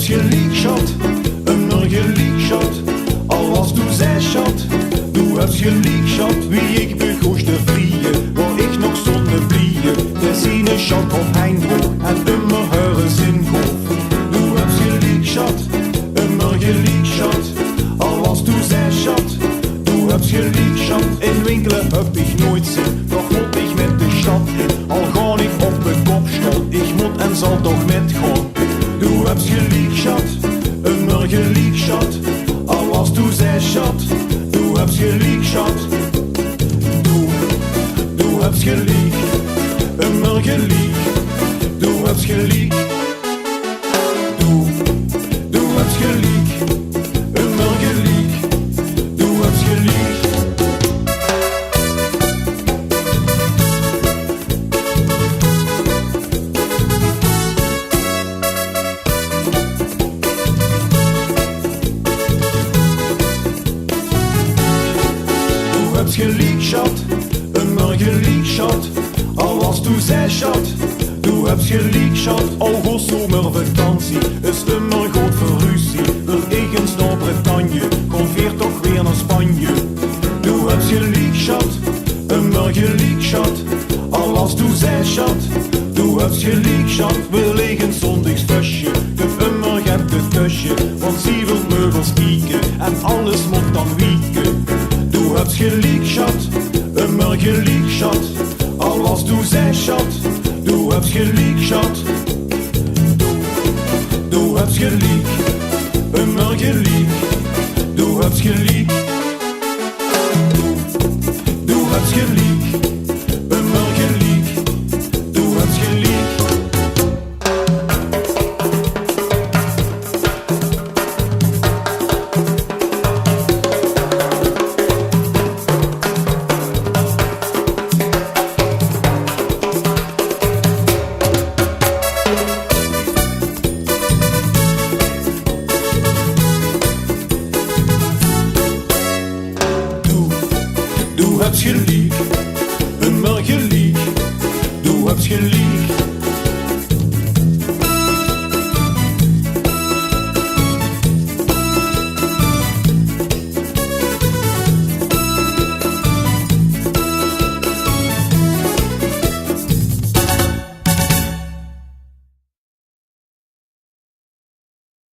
gelijk, schat, immer gelijk, schat. Al was du zei, schat, du hebt gelijk, schat. Wie ik begoest te vliegen, waar ik nog zonder vliegen. Der zine schat op Eindhoven en immer hören zin goof. Du hebt gelijk, schat, immer gelijk, schat. Al was du zei, schat, du hebt gelijk, schat. In winkelen heb ik nooit zin, doch moet ik met de stad in. Al ga ik op de kopstoel, ik moet en zal toch met gaan. Du hebt gelijk, schat, immer gelijk, schat. Al was du zei, schat, du hebt gelijk, schat. Du hebt gelijk, immer gelijk. Du hebt gelijk. Du hebt gelijk, immer gelijk. Du hebt gelijk. Gelijk, schat, immer gelijk, schat. Al was du zei, schat, du hebt gelijk, schat. Al goes zomervakantie is immer goed voor ruzie. Wil ik eens naar Bretagne, kon veer toch weer naar Spanje. Du hebt gelijk, schat, immer gelijk, schat. Al was du zei, schat, du hebt gelijk, schat. Wil ik een zondagsfestje, geef immer get de tusje. Want zie wil meubels kieken en alles moet dan wieken. Du hebt gelijk, schat, immer gelijk, schat. Al was du zei, schat, du hebt gelijk, schat. Du hebt gelijk, immer gelijk. Du hebt gelijk. Du hebt gelijk, immer gelijk. Du hebt gelijk. Du hebt gelijk.